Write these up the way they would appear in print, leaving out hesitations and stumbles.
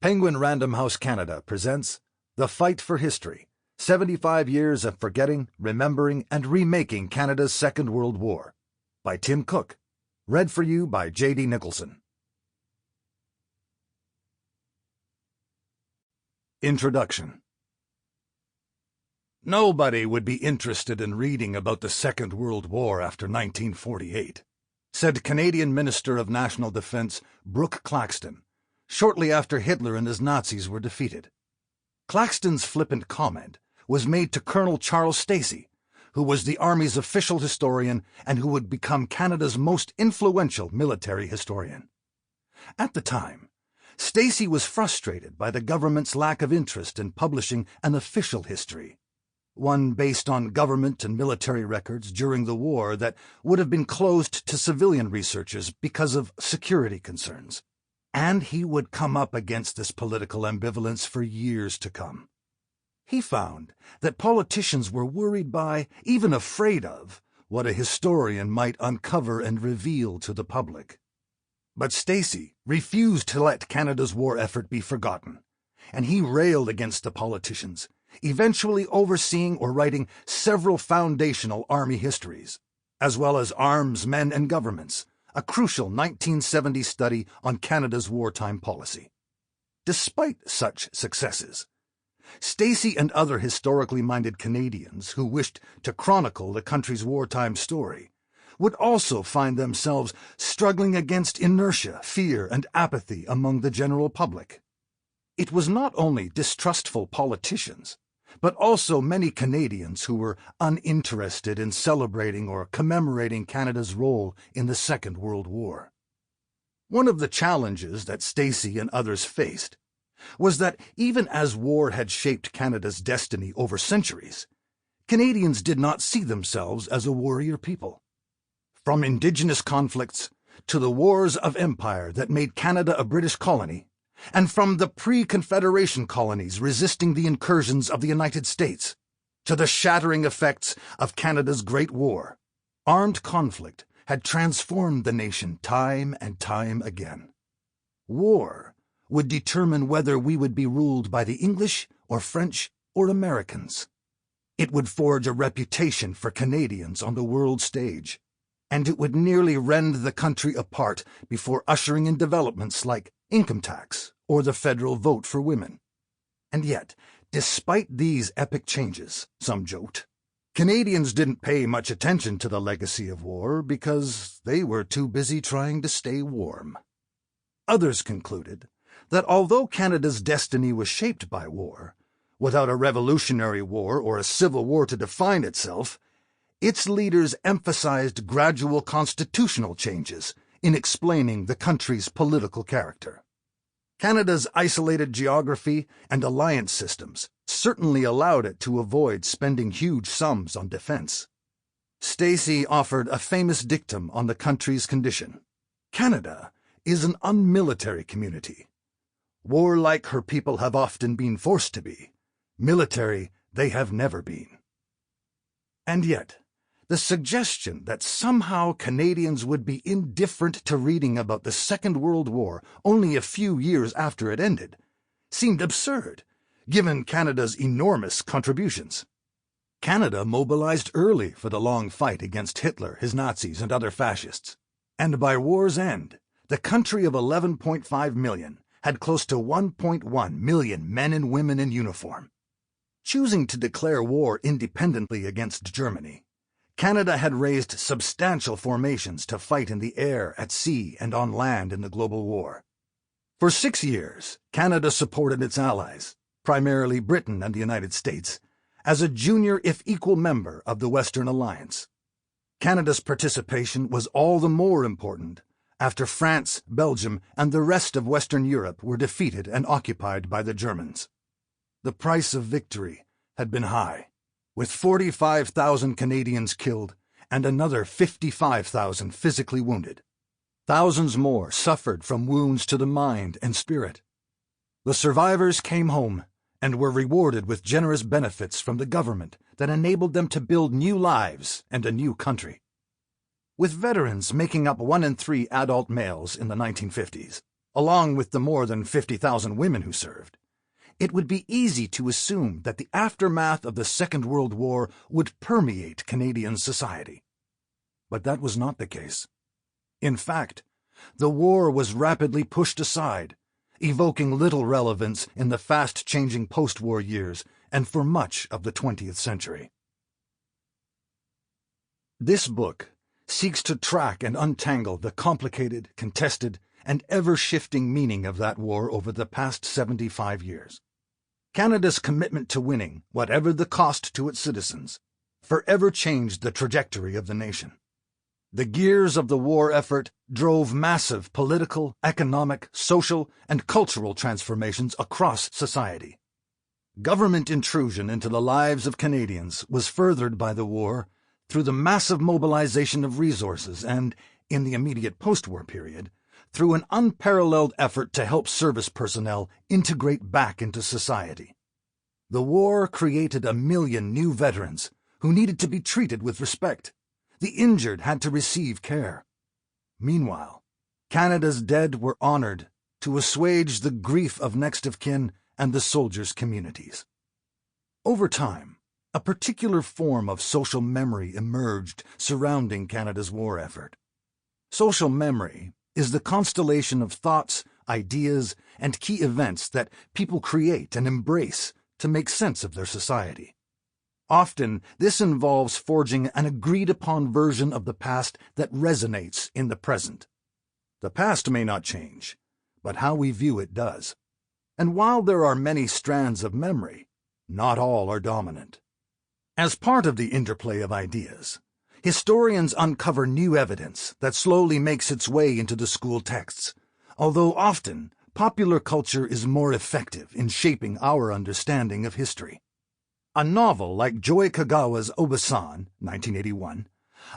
Penguin Random House Canada presents The Fight for History, 75 Years of Forgetting, Remembering, and Remaking Canada's Second World War, by Tim Cook. Read for you by J.D. Nicholson. Introduction. Nobody would be interested in reading about the Second World War after 1948, said Canadian Minister of National Defence Brooke Claxton, shortly after Hitler and his Nazis were defeated. Claxton's flippant comment was made to Colonel Charles Stacey, who was the Army's official historian and who would become Canada's most influential military historian. At the time, Stacey was frustrated by the government's lack of interest in publishing an official history, one based on government and military records during the war that would have been closed to civilian researchers because of security concerns. And he would come up against this political ambivalence for years to come. He found that politicians were worried by, even afraid of, what a historian might uncover and reveal to the public. But Stacey refused to let Canada's war effort be forgotten, and he railed against the politicians, eventually overseeing or writing several foundational Army histories, as well as Arms, Men, and Governments, a crucial 1970 study on Canada's wartime policy. Despite such successes, Stacey and other historically minded Canadians who wished to chronicle the country's wartime story would also find themselves struggling against inertia, fear, and apathy among the general public. It was not only distrustful politicians, but also many Canadians who were uninterested in celebrating or commemorating Canada's role in the Second World War. One of the challenges that Stacey and others faced was that even as war had shaped Canada's destiny over centuries, Canadians did not see themselves as a warrior people. From Indigenous conflicts to the wars of empire that made Canada a British colony, and from the pre-Confederation colonies resisting the incursions of the United States, to the shattering effects of Canada's Great War, armed conflict had transformed the nation time and time again. War would determine whether we would be ruled by the English or French or Americans. It would forge a reputation for Canadians on the world stage, and it would nearly rend the country apart before ushering in developments like income tax or the federal vote for women. And yet, despite these epic changes, some joked, Canadians didn't pay much attention to the legacy of war because they were too busy trying to stay warm. Others concluded that although Canada's destiny was shaped by war, without a revolutionary war or a civil war to define itself, its leaders emphasized gradual constitutional changes in explaining the country's political character. Canada's isolated geography and alliance systems certainly allowed it to avoid spending huge sums on defense. Stacey offered a famous dictum on the country's condition. Canada is an unmilitary community. Warlike her people have often been forced to be. Military they have never been. And yet, the suggestion that somehow Canadians would be indifferent to reading about the Second World War only a few years after it ended seemed absurd, given Canada's enormous contributions. Canada mobilized early for the long fight against Hitler, his Nazis, and other fascists, and by war's end, the country of 11.5 million had close to 1.1 million men and women in uniform. Choosing to declare war independently against Germany, Canada had raised substantial formations to fight in the air, at sea, and on land in the global war. For 6 years, Canada supported its allies, primarily Britain and the United States, as a junior if equal member of the Western Alliance. Canada's participation was all the more important after France, Belgium, and the rest of Western Europe were defeated and occupied by the Germans. The price of victory had been high, with 45,000 Canadians killed and another 55,000 physically wounded. Thousands more suffered from wounds to the mind and spirit. The survivors came home and were rewarded with generous benefits from the government that enabled them to build new lives and a new country. With veterans making up 1 in 3 adult males in the 1950s, along with the more than 50,000 women who served, it would be easy to assume that the aftermath of the Second World War would permeate Canadian society. But that was not the case. In fact, the war was rapidly pushed aside, evoking little relevance in the fast-changing post-war years and for much of the 20th century. This book seeks to track and untangle the complicated, contested, and ever-shifting meaning of that war over the past 75 years. Canada's commitment to winning, whatever the cost to its citizens, forever changed the trajectory of the nation. The gears of the war effort drove massive political, economic, social, and cultural transformations across society. Government intrusion into the lives of Canadians was furthered by the war through the massive mobilization of resources and, in the immediate post-war period, through an unparalleled effort to help service personnel integrate back into society. The war created 1 million new veterans who needed to be treated with respect. The injured had to receive care. Meanwhile, Canada's dead were honored to assuage the grief of next of kin and the soldiers' communities. Over time, a particular form of social memory emerged surrounding Canada's war effort. Social memory is the constellation of thoughts, ideas, and key events that people create and embrace to make sense of their society. Often, this involves forging an agreed-upon version of the past that resonates in the present. The past may not change, but how we view it does. And while there are many strands of memory, not all are dominant. As part of the interplay of ideas, historians uncover new evidence that slowly makes its way into the school texts, although often popular culture is more effective in shaping our understanding of history. A novel like Joy Kagawa's Obasan, 1981,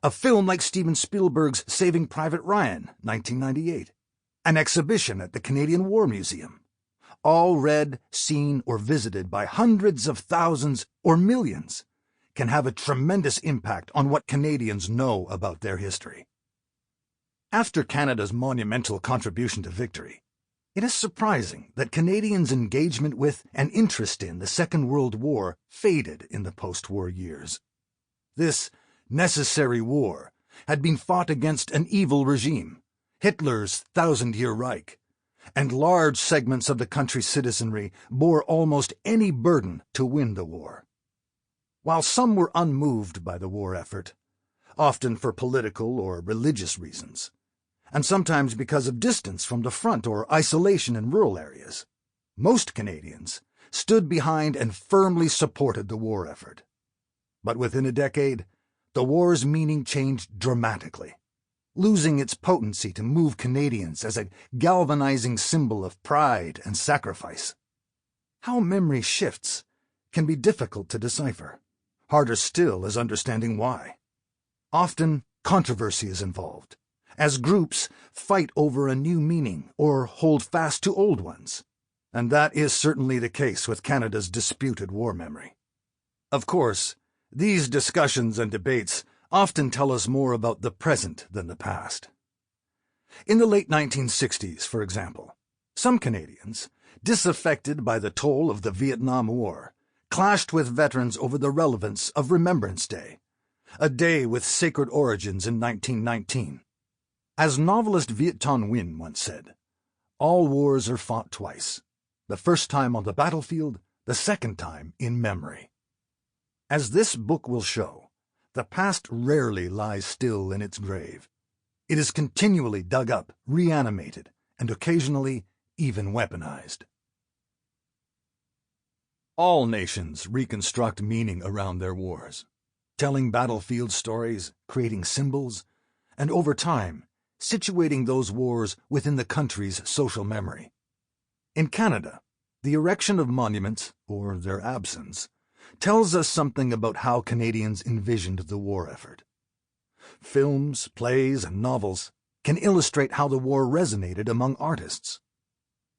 a film like Steven Spielberg's Saving Private Ryan, 1998, an exhibition at the Canadian War Museum, all read, seen, or visited by hundreds of thousands or millions, can have a tremendous impact on what Canadians know about their history. After Canada's monumental contribution to victory, it is surprising that Canadians' engagement with and interest in the Second World War faded in the post-war years. This necessary war had been fought against an evil regime, Hitler's Thousand-Year Reich, and large segments of the country's citizenry bore almost any burden to win the war. While some were unmoved by the war effort, often for political or religious reasons, and sometimes because of distance from the front or isolation in rural areas, most Canadians stood behind and firmly supported the war effort. But within a decade, the war's meaning changed dramatically, losing its potency to move Canadians as a galvanizing symbol of pride and sacrifice. How memory shifts can be difficult to decipher. Harder still is understanding why. Often, controversy is involved, as groups fight over a new meaning or hold fast to old ones. And that is certainly the case with Canada's disputed war memory. Of course, these discussions and debates often tell us more about the present than the past. In the late 1960s, for example, some Canadians, disaffected by the toll of the Vietnam War, clashed with veterans over the relevance of Remembrance Day, a day with sacred origins in 1919. As novelist Viet Thanh Nguyen once said, "All wars are fought twice, the first time on the battlefield, the second time in memory." As this book will show, the past rarely lies still in its grave. It is continually dug up, reanimated, and occasionally even weaponized. All nations reconstruct meaning around their wars, telling battlefield stories, creating symbols, and over time, situating those wars within the country's social memory. In Canada, the erection of monuments, or their absence, tells us something about how Canadians envisioned the war effort. Films, plays, and novels can illustrate how the war resonated among artists.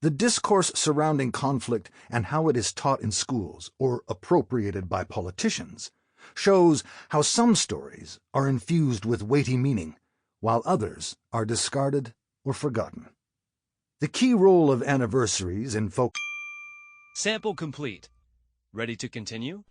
The discourse surrounding conflict and how it is taught in schools or appropriated by politicians shows how some stories are infused with weighty meaning, while others are discarded or forgotten. The key role of anniversaries in folk... Sample complete. Ready to continue?